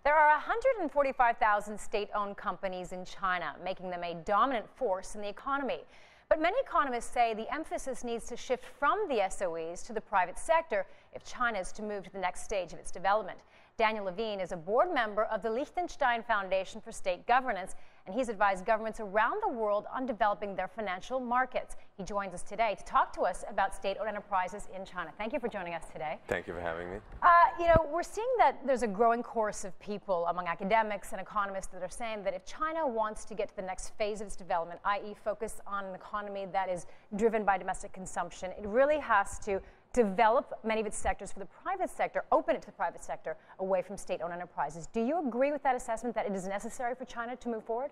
There are 145,000 state-owned companies in China, making them a dominant force in the economy. But many economists say the emphasis needs to shift from the SOEs to the private sector if China is to move to the next stage of its development. Daniel Levin is a board member of the Liechtenstein Foundation for State Governance, and he's advised governments around the world on developing their financial markets. He joins us today to talk to us about state-owned enterprises in China. Thank you for joining us today. Thank you for having me. We're seeing that there's a growing chorus of people among academics and economists that are saying that if China wants to get to the next phase of its development, i.e. focus on an economy that is driven by domestic consumption, it really has to develop many of its sectors for the private sector, open it to the private sector away from state-owned enterprises. Do you agree with that assessment that it is necessary for China to move forward?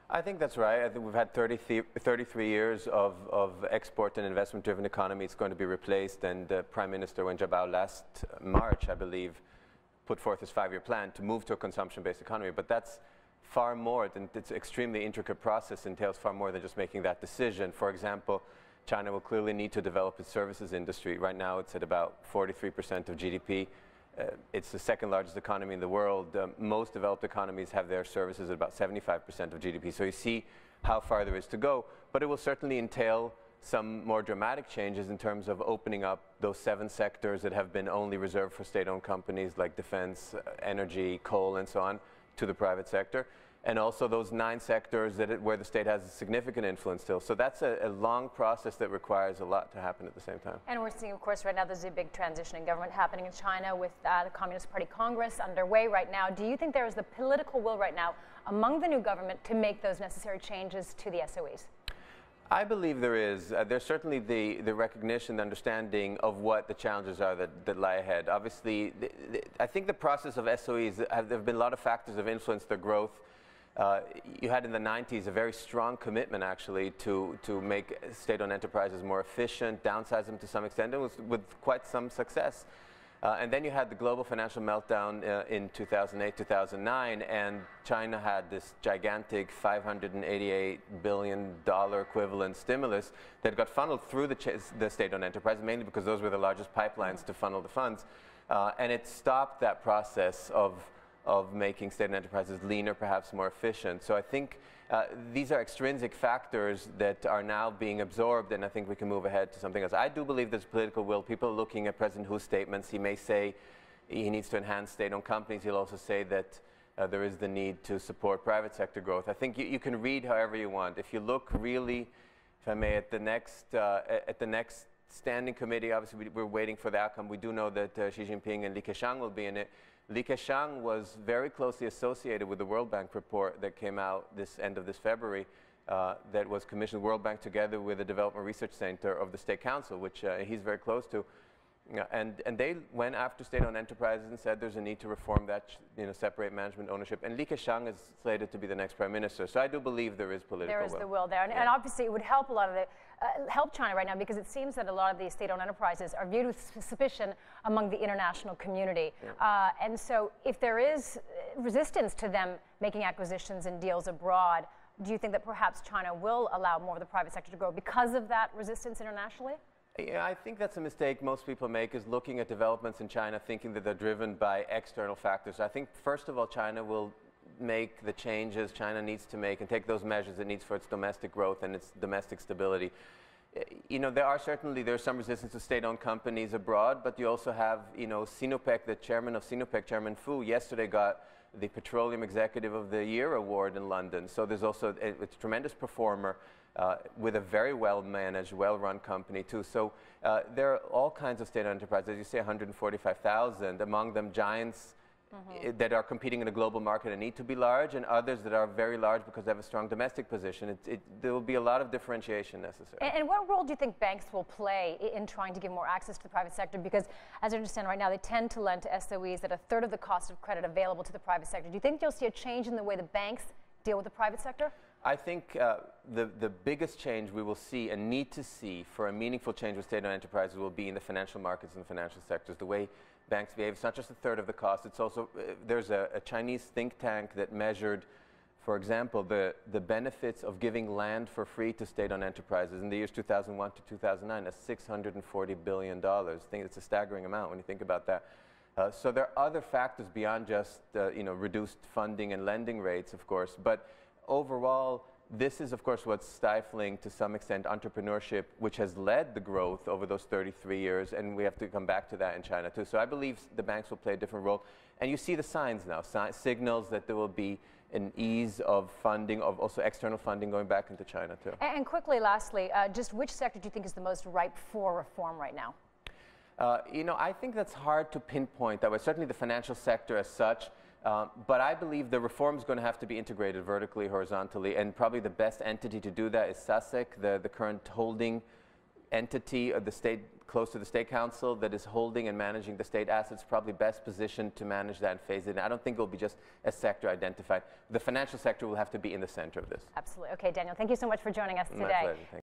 I think that's right. I think we've had 33 years of export and investment-driven economy. It's going to be replaced, and Prime Minister Wen Jiabao last March, I believe, put forth his 5-year plan to move to a consumption-based economy. But that's far more than, it's an extremely intricate process, entails far more than just making that decision. For example, China will clearly need to develop its services industry. Right now, it's at about 43% of GDP. It's the second largest economy in the world. Most developed economies have their services at about 75% of GDP. So you see how far there is to go. But it will certainly entail some more dramatic changes in terms of opening up those 7 sectors that have been only reserved for state-owned companies like defense, energy, coal, and so on, to the private sector. And also those 9 sectors where the state has a significant influence still. So that's a long process that requires a lot to happen at the same time. And we're seeing, of course, right now there's a big transition in government happening in China with the Communist Party Congress underway right now. Do you think there is the political will right now among the new government to make those necessary changes to the SOEs? I believe there is. There's certainly the recognition, the understanding of what the challenges are that lie ahead. Obviously, I think the process of SOEs, there have been a lot of factors that have influenced their growth. You had in the 90s a very strong commitment actually to make state-owned enterprises more efficient, downsize them to some extent, and with quite some success. And then you had the global financial meltdown in 2008, 2009, and China had this gigantic $588 billion equivalent stimulus that got funneled through the state-owned enterprise, mainly because those were the largest pipelines to funnel the funds. And it stopped that process of making state-owned enterprises leaner, perhaps more efficient. So I think these are extrinsic factors that are now being absorbed, and I think we can move ahead to something else. I do believe there's political will. People are looking at President Hu's statements. He may say he needs to enhance state-owned companies. He'll also say that there is the need to support private sector growth. I think you can read however you want. If you look really, if I may, at the next standing committee, obviously we're waiting for the outcome. We do know that Xi Jinping and Li Keqiang will be in it. Li Keqiang was very closely associated with the World Bank report that came out end of this February that was commissioned, World Bank together with the Development Research Center of the State Council, which he's very close to. And they went after state-owned enterprises and said there's a need to reform that, separate management ownership. And Li Keqiang is slated to be the next prime minister. So I do believe there is political will. There is the will there. And obviously it would help a lot of help China right now, because it seems that a lot of these state-owned enterprises are viewed with suspicion among the international community. Yeah. And so if there is resistance to them making acquisitions and deals abroad, do you think that perhaps China will allow more of the private sector to grow because of that resistance internationally? Yeah, I think that's a mistake most people make, is looking at developments in China thinking that they're driven by external factors. I think, first of all, China will make the changes China needs to make and take those measures it needs for its domestic growth and its domestic stability. There's some resistance to state-owned companies abroad, but you also have, Sinopec, the chairman of Sinopec, Chairman Fu, yesterday got the Petroleum Executive of the Year award in London. So there's also a tremendous performer with a very well-managed, well-run company too. So there are all kinds of state-owned enterprises, as you say, 145,000, among them giants that are competing in a global market and need to be large, and others that are very large because they have a strong domestic position. There will be a lot of differentiation necessary. And what role do you think banks will play in trying to give more access to the private sector? Because, as I understand right now, they tend to lend to SOEs at a third of the cost of credit available to the private sector. Do you think you'll see a change in the way the banks deal with the private sector? I think the biggest change we will see and need to see for a meaningful change with state-owned enterprises will be in the financial markets and the financial sectors. The way banks behave, it's not just a third of the cost, it's also, there's a Chinese think tank that measured, for example, the benefits of giving land for free to state-owned enterprises in the years 2001 to 2009 as $640 billion. I think it's a staggering amount when you think about that. So there are other factors beyond just reduced funding and lending rates, of course. But overall, this is, of course, what's stifling, to some extent, entrepreneurship, which has led the growth over those 33 years, and we have to come back to that in China, too. So I believe the banks will play a different role. And you see the signs now, signals that there will be an ease of funding, of also external funding going back into China, too. And quickly, lastly, just which sector do you think is the most ripe for reform right now? I think that's hard to pinpoint that way. Certainly the financial sector as such. But I believe the reform is going to have to be integrated vertically, horizontally, and probably the best entity to do that is SASAC, the current holding entity of the state, close to the State Council, that is holding and managing the state assets, probably best positioned to manage that and phase it in. I don't think it will be just a sector identified. The financial sector will have to be in the center of this. Absolutely. Okay, Daniel, thank you so much for joining us today. My pleasure. Thank you.